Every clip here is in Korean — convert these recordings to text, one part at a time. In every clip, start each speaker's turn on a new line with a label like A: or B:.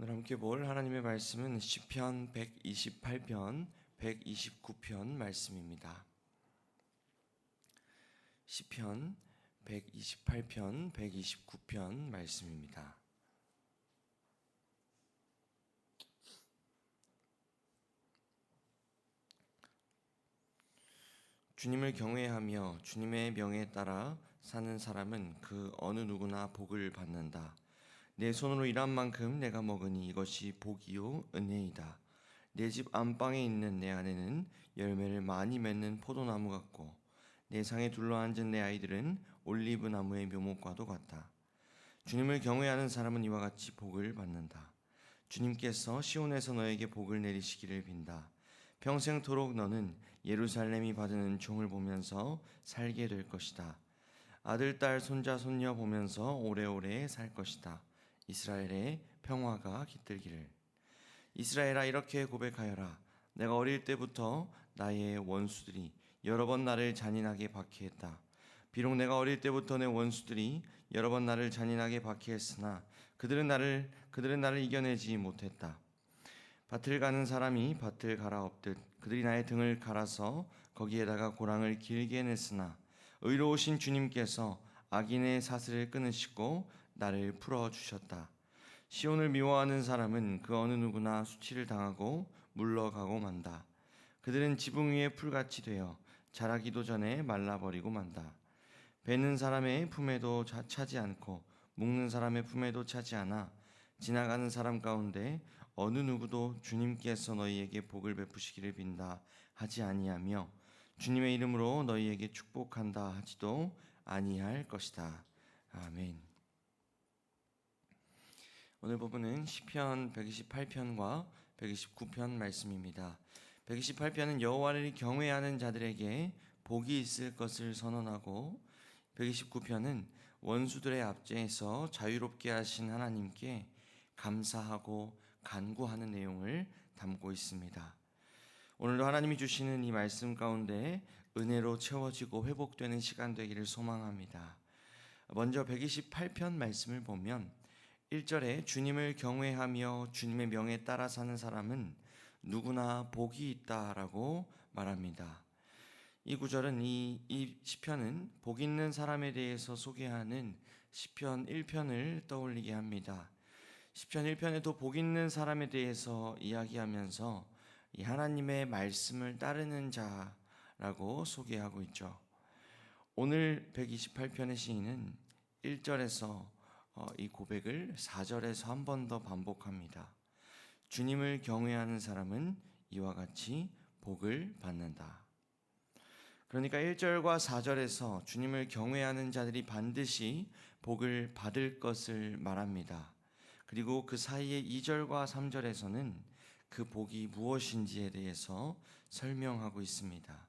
A: 오늘 함께 볼 하나님의 말씀은 시편 128편, 129편 말씀입니다. 시편 128편, 129편 말씀입니다. 주님을 경외하며 주님의 명에 따라 사는 사람은 그 어느 누구나 복을 받는다. 내 손으로 일한 만큼 내가 먹으니 이것이 복이요 은혜이다. 내 집 안방에 있는 내 아내는 열매를 많이 맺는 포도나무 같고 내 상에 둘러앉은 내 아이들은 올리브 나무의 묘목과도 같다. 주님을 경외하는 사람은 이와 같이 복을 받는다. 주님께서 시온에서 너에게 복을 내리시기를 빈다. 평생토록 너는 예루살렘이 받는 종을 보면서 살게 될 것이다. 아들, 딸, 손자, 손녀 보면서 오래오래 살 것이다. 이스라엘의 평화가 깃들기를. 이스라엘아, 이렇게 고백하여라. 내가 어릴 때부터 나의 원수들이 여러 번 나를 잔인하게 박해했다. 비록 내가 어릴 때부터 내 원수들이 여러 번 나를 잔인하게 박해했으나 그들은 나를 이겨내지 못했다. 밭을 가는 사람이 밭을 갈아엎듯 그들이 나의 등을 갈아서 거기에다가 고랑을 길게 냈으나 의로우신 주님께서 악인의 사슬을 끊으시고 나를 풀어주셨다. 시온을 미워하는 사람은 그 어느 누구나 수치를 당하고 물러가고 만다. 그들은 지붕 위에 풀같이 되어 자라기도 전에 말라버리고 만다. 베는 사람의 품에도 차지 않고 묶는 사람의 품에도 차지 않아 지나가는 사람 가운데 어느 누구도 주님께서 너희에게 복을 베푸시기를 빈다 하지 아니하며 주님의 이름으로 너희에게 축복한다 하지도 아니할 것이다. 아멘. 오늘 본문은 시편 128편과 129편 말씀입니다. 128편은 여호와를 경외하는 자들에게 복이 있을 것을 선언하고 129편은 원수들의 압제에서 자유롭게 하신 하나님께 감사하고 간구하는 내용을 담고 있습니다. 오늘도 하나님이 주시는 이 말씀 가운데 은혜로 채워지고 회복되는 시간 되기를 소망합니다. 먼저 128편 말씀을 보면 1절에 주님을 경외하며 주님의 명에 따라 사는 사람은 누구나 복이 있다라고 말합니다. 이 구절은 이 시편은 복 있는 사람에 대해서 소개하는 시편 1편을 떠올리게 합니다. 시편 1편에도 복 있는 사람에 대해서 이야기하면서 이 하나님의 말씀을 따르는 자라고 소개하고 있죠. 오늘 128편의 시인은 1절에서 이 고백을 4절에서 한 번 더 반복합니다. 주님을 경외하는 사람은 이와 같이 복을 받는다. 그러니까 1절과 4절에서 주님을 경외하는 자들이 반드시 복을 받을 것을 말합니다. 그리고 그 사이에 2절과 3절에서는 그 복이 무엇인지에 대해서 설명하고 있습니다.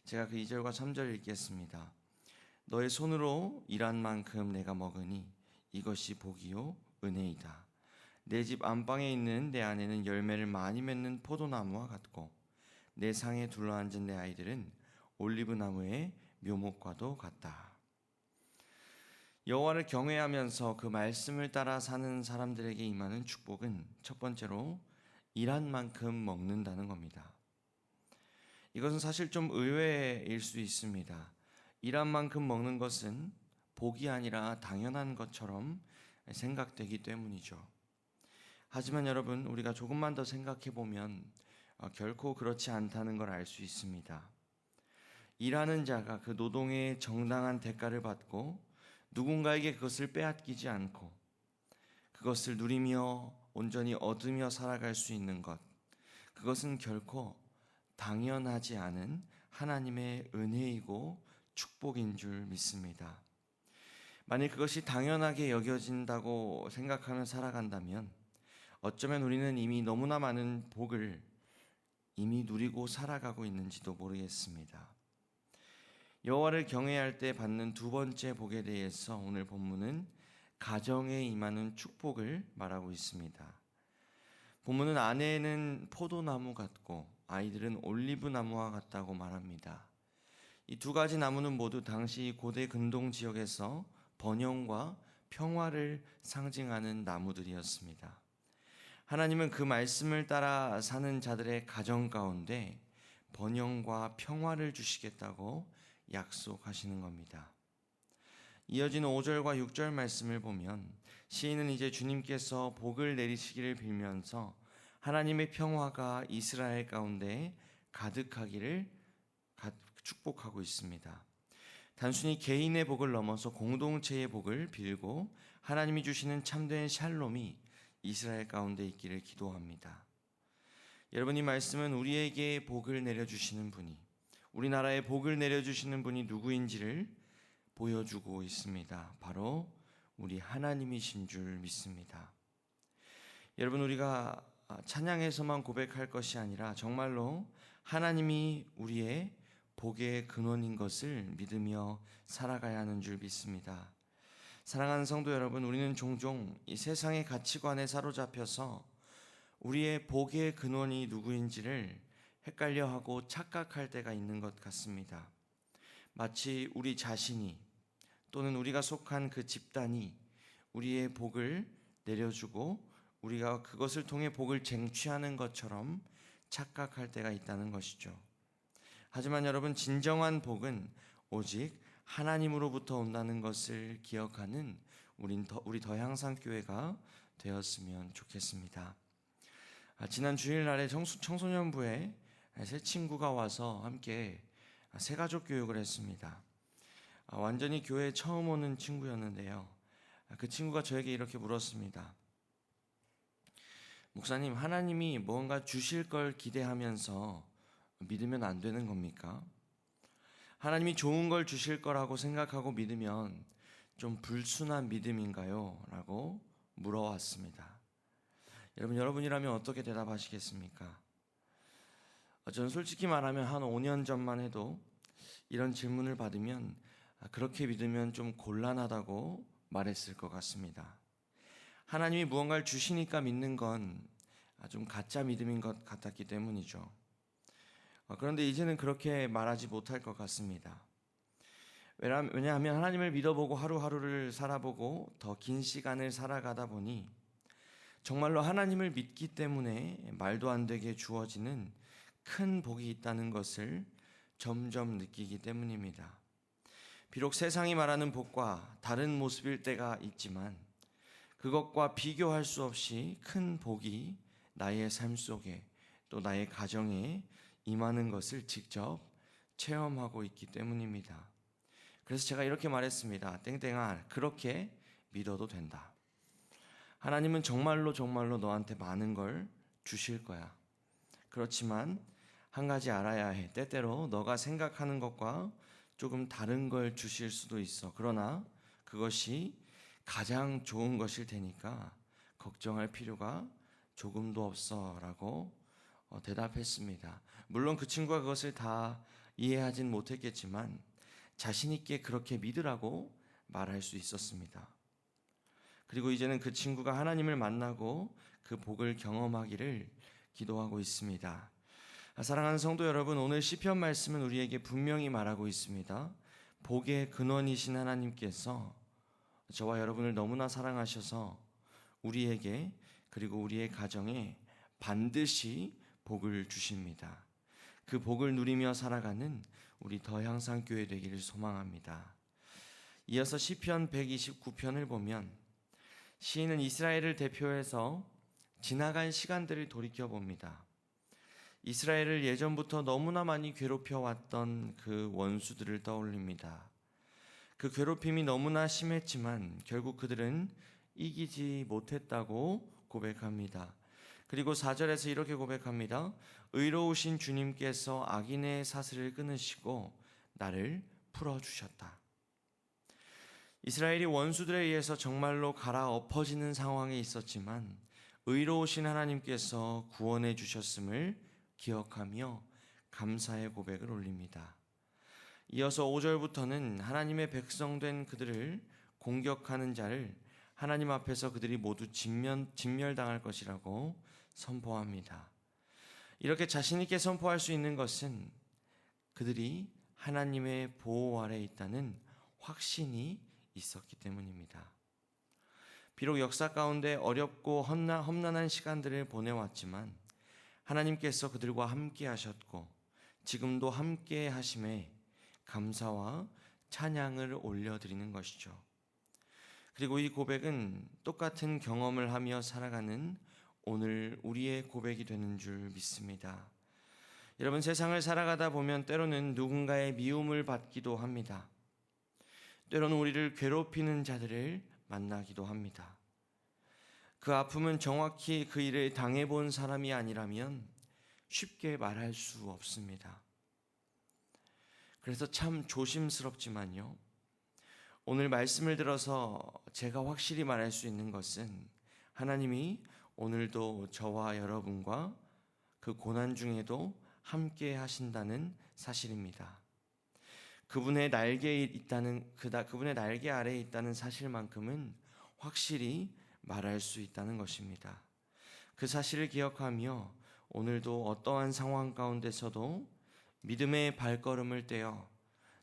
A: 제가 그 2절과 3절을 읽겠습니다. 너의 손으로 일한 만큼 내가 먹으니 이것이 복이요 은혜이다. 내 집 안방에 있는 내 아내는 열매를 많이 맺는 포도나무와 같고 내 상에 둘러앉은 내 아이들은 올리브 나무의 묘목과도 같다. 여호와를 경외하면서 그 말씀을 따라 사는 사람들에게 임하는 축복은 첫 번째로 일한 만큼 먹는다는 겁니다. 이것은 사실 좀 의외일 수 있습니다. 일한 만큼 먹는 것은 복이 아니라 당연한 것처럼 생각되기 때문이죠. 하지만 여러분, 우리가 조금만 더 생각해 보면 결코 그렇지 않다는 걸 알 수 있습니다. 일하는 자가 그 노동의 정당한 대가를 받고 누군가에게 그것을 빼앗기지 않고 그것을 누리며 온전히 얻으며 살아갈 수 있는 것, 그것은 결코 당연하지 않은 하나님의 은혜이고 축복인 줄 믿습니다. 만약 그것이 당연하게 여겨진다고 생각하며 살아간다면 어쩌면 우리는 이미 너무나 많은 복을 이미 누리고 살아가고 있는지도 모르겠습니다. 여호와를 경외할 때 받는 두 번째 복에 대해서 오늘 본문은 가정에 임하는 축복을 말하고 있습니다. 본문은 아내는 포도나무 같고 아이들은 올리브 나무와 같다고 말합니다. 이 두 가지 나무는 모두 당시 고대 근동 지역에서 번영과 평화를 상징하는 나무들이었습니다. 하나님은 그 말씀을 따라 사는 자들의 가정 가운데 번영과 평화를 주시겠다고 약속하시는 겁니다. 이어지는 5절과 6절 말씀을 보면 시인은 이제 주님께서 복을 내리시기를 빌면서 하나님의 평화가 이스라엘 가운데 가득하기를 축복하고 있습니다. 단순히 개인의 복을 넘어서 공동체의 복을 빌고 하나님이 주시는 참된 샬롬이 이스라엘 가운데 있기를 기도합니다. 여러분, 이 말씀은 우리에게 복을 내려주시는 분이, 우리나라에 복을 내려주시는 분이 누구인지를 보여주고 있습니다. 바로 우리 하나님이신 줄 믿습니다. 여러분, 우리가 찬양에서만 고백할 것이 아니라 정말로 하나님이 우리의 복의 근원인 것을 믿으며 살아가야 하는 줄 믿습니다. 사랑하는 성도 여러분, 우리는 종종 이 세상의 가치관에 사로잡혀서 우리의 복의 근원이 누구인지를 헷갈려하고 착각할 때가 있는 것 같습니다. 마치 우리 자신이 또는 우리가 속한 그 집단이 우리의 복을 내려주고 우리가 그것을 통해 복을 쟁취하는 것처럼 착각할 때가 있다는 것이죠. 하지만 여러분, 진정한 복은 오직 하나님으로부터 온다는 것을 기억하는 우리 더향상교회가 되었으면 좋겠습니다. 지난 주일날에 청소년부에 세 친구가 와서 함께 새가족 교육을 했습니다. 완전히 교회에 처음 오는 친구였는데요. 그 친구가 저에게 이렇게 물었습니다. 목사님, 하나님이 뭔가 주실 걸 기대하면서 믿으면 안 되는 겁니까? 하나님이 좋은 걸 주실 거라고 생각하고 믿으면 좀 불순한 믿음인가요? 라고 물어왔습니다. 여러분이라면 어떻게 대답하시겠습니까? 저는 솔직히 말하면 한 5년 전만 해도 이런 질문을 받으면 그렇게 믿으면 좀 곤란하다고 말했을 것 같습니다. 하나님이 무언가를 주시니까 믿는 건 좀 가짜 믿음인 것 같았기 때문이죠. 그런데 이제는 그렇게 말하지 못할 것 같습니다. 왜냐하면 하나님을 믿어보고 하루하루를 살아보고 더 긴 시간을 살아가다 보니 정말로 하나님을 믿기 때문에 말도 안 되게 주어지는 큰 복이 있다는 것을 점점 느끼기 때문입니다. 비록 세상이 말하는 복과 다른 모습일 때가 있지만 그것과 비교할 수 없이 큰 복이 나의 삶 속에 또 나의 가정에 임하는 것을 직접 체험하고 있기 때문입니다. 그래서 제가 이렇게 말했습니다. 땡땡아, 그렇게 믿어도 된다. 하나님은 정말로 너한테 많은 걸 주실 거야. 그렇지만 한 가지 알아야 해. 때때로 너가 생각하는 것과 조금 다른 걸 주실 수도 있어. 그러나 그것이 가장 좋은 것일 테니까 걱정할 필요가 조금도 없어 라고 대답했습니다. 물론 그 친구가 그것을 다 이해하진 못했겠지만 자신 있게 그렇게 믿으라고 말할 수 있었습니다. 그리고 이제는 그 친구가 하나님을 만나고 그 복을 경험하기를 기도하고 있습니다. 사랑하는 성도 여러분, 오늘 시편 말씀은 우리에게 분명히 말하고 있습니다. 복의 근원이신 하나님께서 저와 여러분을 너무나 사랑하셔서 우리에게 그리고 우리의 가정에 반드시 복을 주십니다. 그 복을 누리며 살아가는 우리 더향상교회 되기를 소망합니다. 이어서 시편 129편을 보면 시인은 이스라엘을 대표해서 지나간 시간들을 돌이켜봅니다. 이스라엘을 예전부터 너무나 많이 괴롭혀왔던 그 원수들을 떠올립니다. 그 괴롭힘이 너무나 심했지만 결국 그들은 이기지 못했다고 고백합니다. 그리고 4절에서 이렇게 고백합니다. 의로우신 주님께서 악인의 사슬을 끊으시고 나를 풀어주셨다. 이스라엘이 원수들에 의해서 정말로 갈아엎어지는 상황에 있었지만 의로우신 하나님께서 구원해 주셨음을 기억하며 감사의 고백을 올립니다. 이어서 5절부터는 하나님의 백성된 그들을 공격하는 자를 하나님 앞에서 그들이 모두 진멸당할 것이라고 선포합니다. 이렇게 자신 있게 선포할 수 있는 것은 그들이 하나님의 보호 아래 있다는 확신이 있었기 때문입니다. 비록 역사 가운데 어렵고 험난한 시간들을 보내왔지만 하나님께서 그들과 함께 하셨고 지금도 함께 하심에 감사와 찬양을 올려드리는 것이죠. 그리고 이 고백은 똑같은 경험을 하며 살아가는 오늘 우리의 고백이 되는 줄 믿습니다. 여러분, 세상을 살아가다 보면 때로는 누군가의 미움을 받기도 합니다. 때로는 우리를 괴롭히는 자들을 만나기도 합니다. 그 아픔은 정확히 그 일을 당해본 사람이 아니라면 쉽게 말할 수 없습니다. 그래서 참 조심스럽지만요, 오늘 말씀을 들어서 제가 확실히 말할 수 있는 것은 하나님이 오늘도 저와 여러분과 그 고난 중에도 함께 하신다는 사실입니다. 그분의 날개 아래에 있다는 사실만큼은 확실히 말할 수 있다는 것입니다. 그 사실을 기억하며 오늘도 어떠한 상황 가운데서도 믿음의 발걸음을 떼어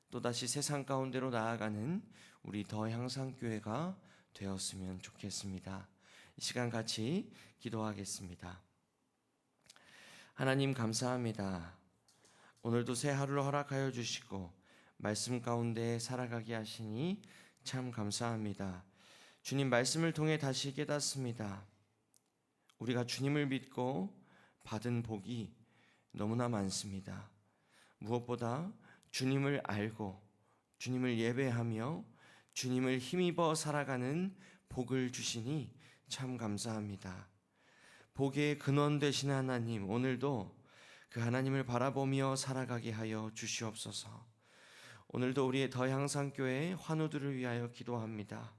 A: 또다시 세상 가운데로 나아가는 우리 더 향상교회가 되었으면 좋겠습니다. 이 시간 같이 기도하겠습니다. 하나님, 감사합니다. 오늘도 새 하루를 허락하여 주시고 말씀 가운데 살아가게 하시니 참 감사합니다. 주님 말씀을 통해 다시 깨닫습니다. 우리가 주님을 믿고 받은 복이 너무나 많습니다. 무엇보다 주님을 알고 주님을 예배하며 주님을 힘입어 살아가는 복을 주시니 참 감사합니다. 복의 근원 되신 하나님, 오늘도 그 하나님을 바라보며 살아가게 하여 주시옵소서. 오늘도 우리의 더 향상교회 환우들을 위하여 기도합니다.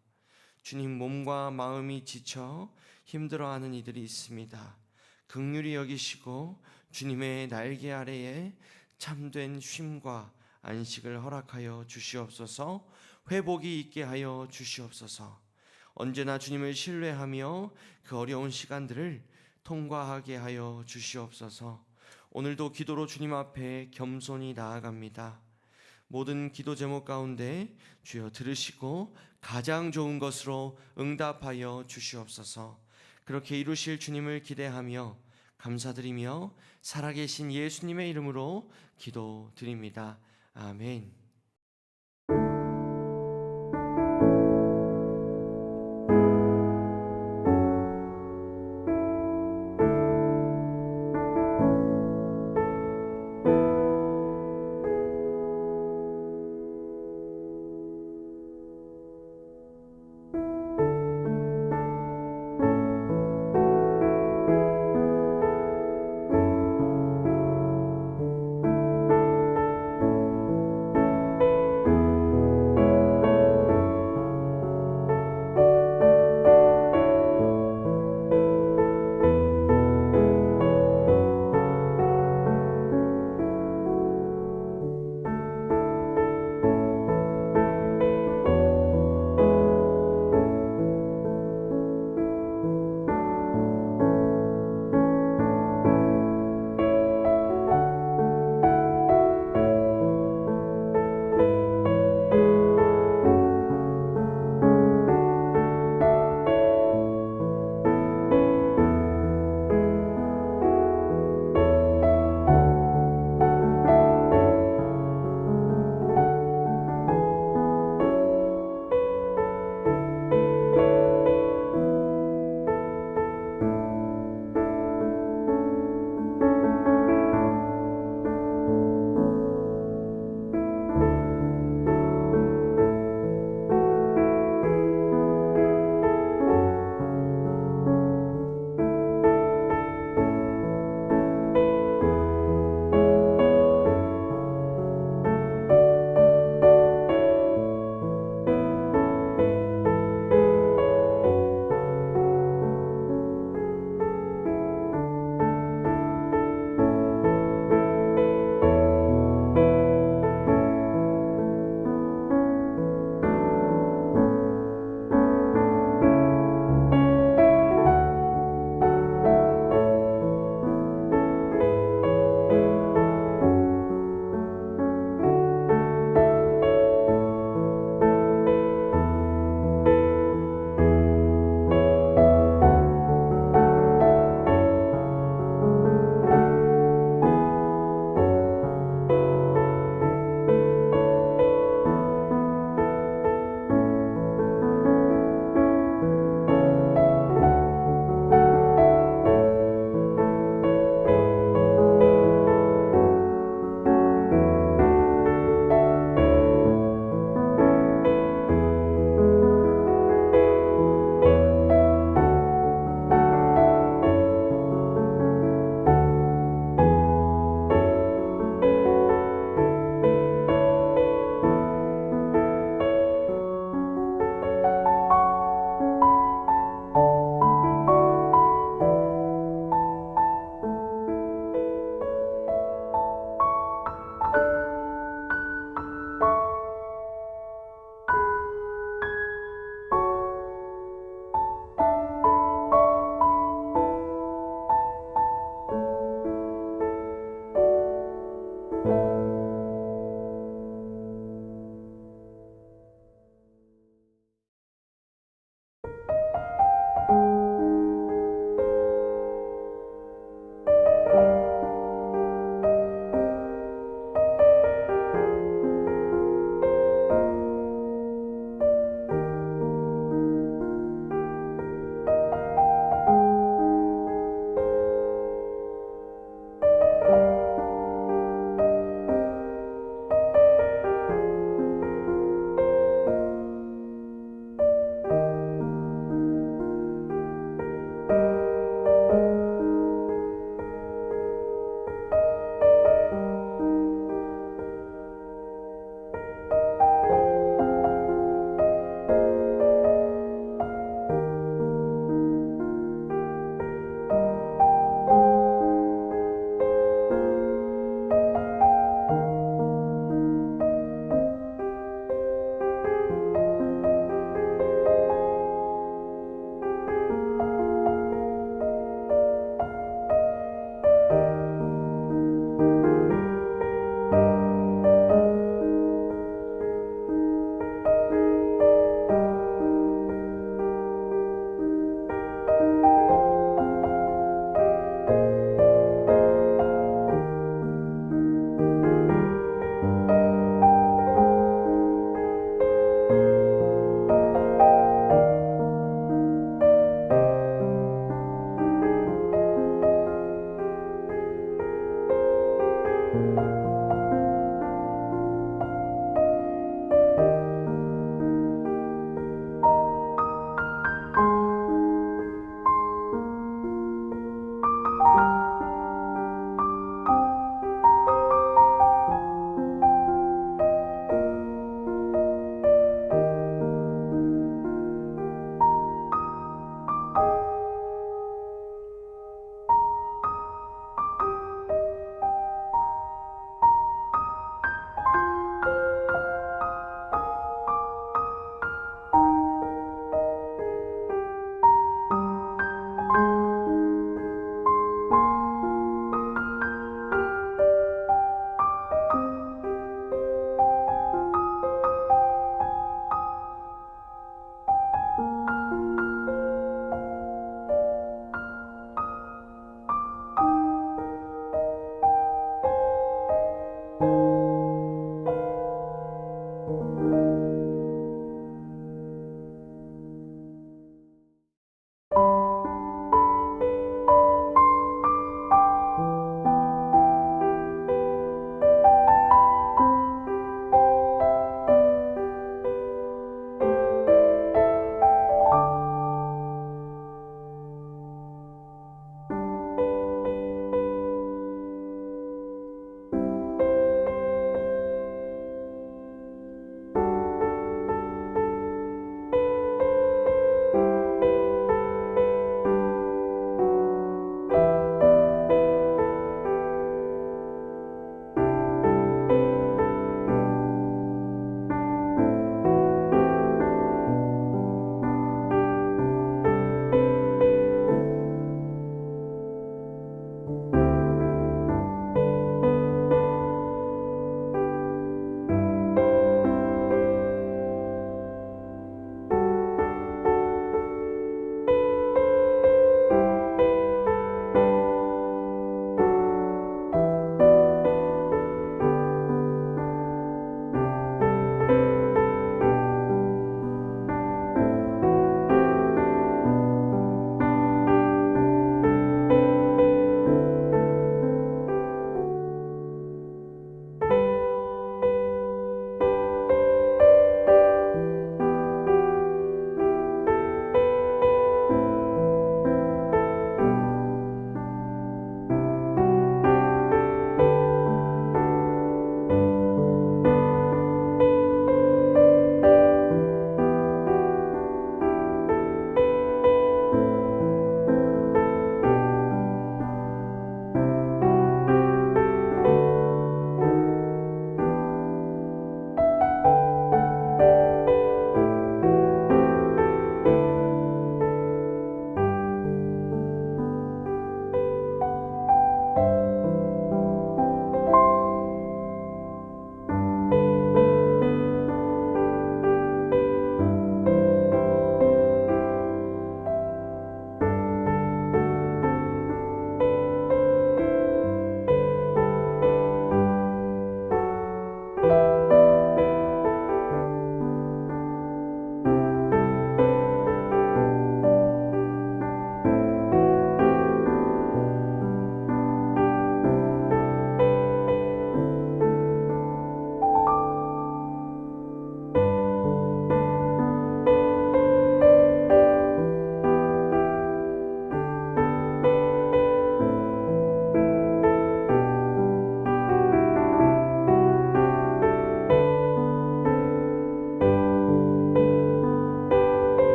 A: 주님, 몸과 마음이 지쳐 힘들어하는 이들이 있습니다. 긍휼히 여기시고 주님의 날개 아래에 참된 쉼과 안식을 허락하여 주시옵소서. 회복이 있게 하여 주시옵소서. 언제나 주님을 신뢰하며 그 어려운 시간들을 통과하게 하여 주시옵소서. 오늘도 기도로 주님 앞에 겸손히 나아갑니다. 모든 기도 제목 가운데 주여 들으시고 가장 좋은 것으로 응답하여 주시옵소서. 그렇게 이루실 주님을 기대하며 감사드리며 살아계신 예수님의 이름으로 기도드립니다. 아멘.